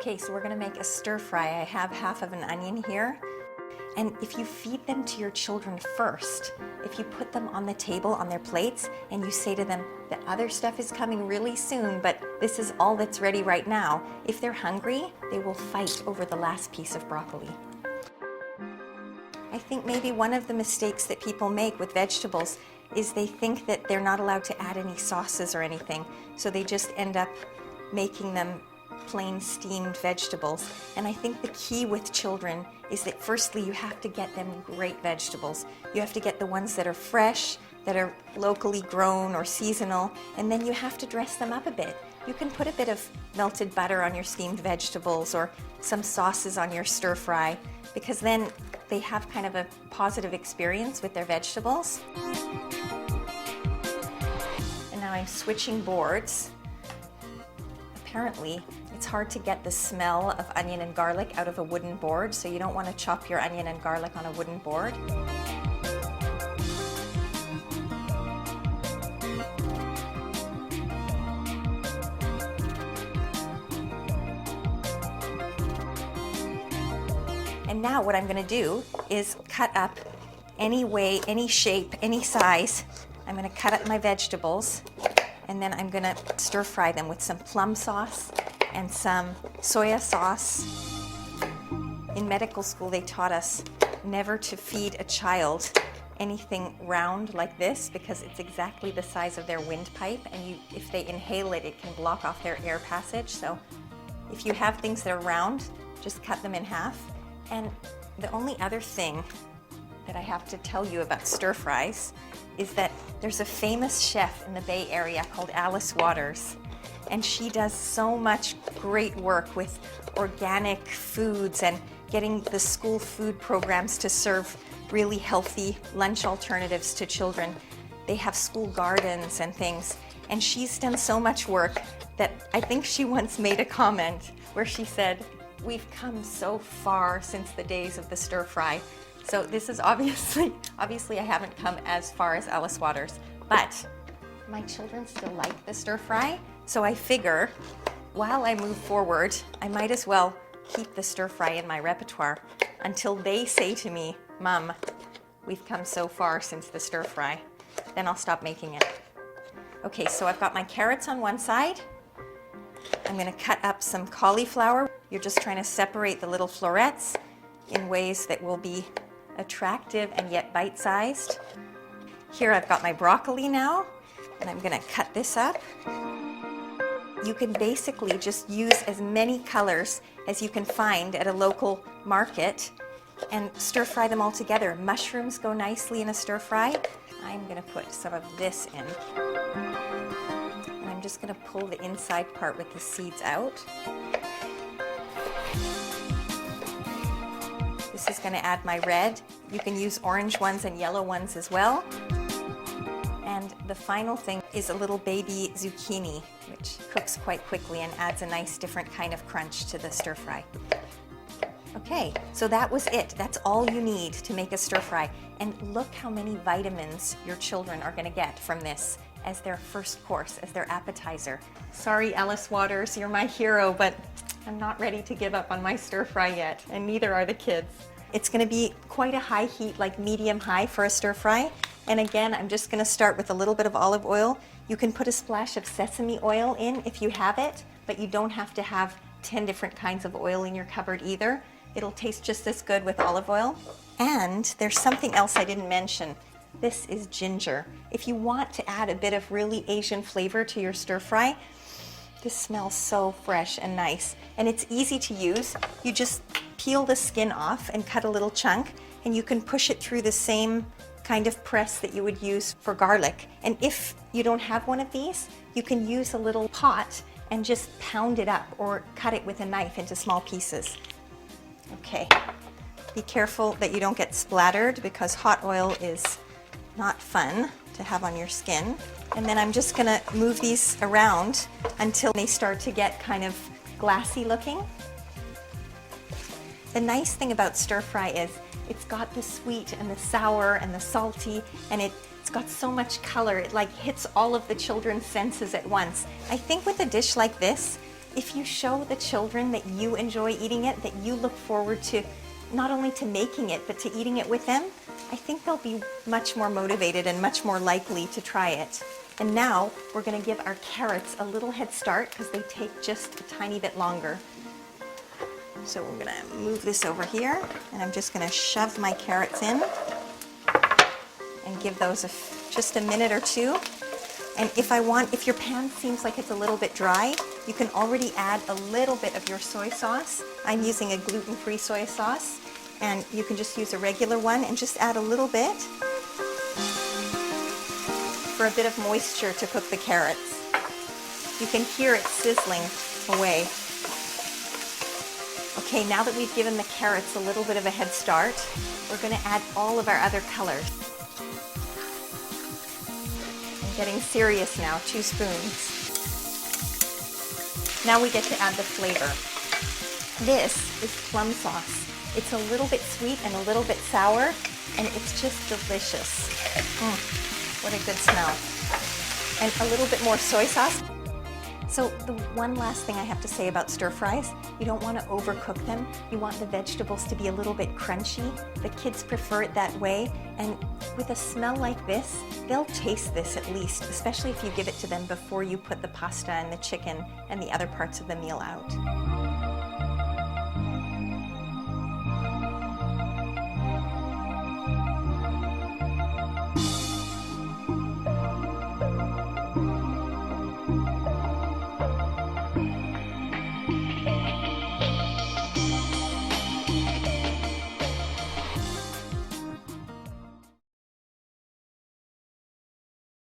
Okay, so we're gonna make a stir fry. I have half of an onion here. And if you feed them to your children first, if you put them on the table on their plates and you say to them, the other stuff is coming really soon, but this is all that's ready right now, if they're hungry, they will fight over the last piece of broccoli. I think maybe one of the mistakes that people make with vegetables is they think that they're not allowed to add any sauces or anything, so they just end up making them plain steamed vegetables. And I think the key with children is that firstly you have to get them great vegetables. You have to get the ones that are fresh, that are locally grown or seasonal, and then you have to dress them up a bit. You can put a bit of melted butter on your steamed vegetables or some sauces on your stir fry, because then they have kind of a positive experience with their vegetables. And now I'm switching boards. Apparently, it's hard to get the smell of onion and garlic out of a wooden board, so you don't want to chop your onion and garlic on a wooden board. And now what I'm going to do is cut up any way, any shape, any size. I'm going to cut up my vegetables, and then I'm going to stir fry them with some plum sauce and some soya sauce. In medical school, they taught us never to feed a child anything round like this because it's exactly the size of their windpipe, and if they inhale it, it can block off their air passage. So if you have things that are round, just cut them in half. And the only other thing that I have to tell you about stir fries is that there's a famous chef in the Bay Area called Alice Waters, and she does so much great work with organic foods and getting the school food programs to serve really healthy lunch alternatives to children. They have school gardens and things, and she's done so much work that I think she once made a comment where she said, "We've come so far since the days of the stir fry." So this is obviously I haven't come as far as Alice Waters, but my children still like the stir fry. So I figure while I move forward, I might as well keep the stir fry in my repertoire until they say to me, "Mom, we've come so far since the stir fry." Then I'll stop making it. Okay, so I've got my carrots on one side. I'm going to cut up some cauliflower. You're just trying to separate the little florets in ways that will be attractive and yet bite-sized. Here I've got my broccoli now, and I'm going to cut this up. You can basically just use as many colors as you can find at a local market and stir fry them all together. Mushrooms go nicely in a stir fry. I'm going to put some of this in. And I'm just going to pull the inside part with the seeds out. This is going to add my red. You can use orange ones and yellow ones as well. And the final thing is a little baby zucchini, which cooks quite quickly and adds a nice different kind of crunch to the stir fry. Okay, so that was it. That's all you need to make a stir fry. And look how many vitamins your children are going to get from this as their first course, as their appetizer. Sorry, Alice Waters, you're my hero, but I'm not ready to give up on my stir fry yet, and neither are the kids. It's going to be quite a high heat, like medium high for a stir fry. And again, I'm just going to start with a little bit of olive oil. You can put a splash of sesame oil in if you have it, but you don't have to have 10 different kinds of oil in your cupboard either. It'll taste just as good with olive oil. And there's something else I didn't mention. This is ginger. If you want to add a bit of really Asian flavor to your stir fry, this smells so fresh and nice. And it's easy to use. You just peel the skin off and cut a little chunk, and you can push it through the same kind of press that you would use for garlic. And if you don't have one of these, you can use a little pot and just pound it up or cut it with a knife into small pieces. Okay, be careful that you don't get splattered because hot oil is not fun to have on your skin. And then I'm just gonna move these around until they start to get kind of glassy looking. The nice thing about stir fry is it's got the sweet and the sour and the salty, and it's got so much color. It like hits all of the children's senses at once. I think with a dish like this, if you show the children that you enjoy eating it, that you look forward to not only to making it, but to eating it with them, I think they'll be much more motivated and much more likely to try it. And now we're going to give our carrots a little head start because they take just a tiny bit longer. So we're going to move this over here, and I'm just going to shove my carrots in and give those just a minute or two. And if your pan seems like it's a little bit dry, you can already add a little bit of your soy sauce. I'm using a gluten-free soy sauce, and you can just use a regular one and just add a little bit for a bit of moisture to cook the carrots. You can hear it sizzling away. Okay, now that we've given the carrots a little bit of a head start, we're going to add all of our other colors. Getting serious now, 2 spoons. Now we get to add the flavor. This is plum sauce. It's a little bit sweet and a little bit sour, and it's just delicious. What a good smell. And a little bit more soy sauce. So the one last thing I have to say about stir fries, you don't want to overcook them. You want the vegetables to be a little bit crunchy. The kids prefer it that way, and with a smell like this, they'll taste this at least, especially if you give it to them before you put the pasta and the chicken and the other parts of the meal out.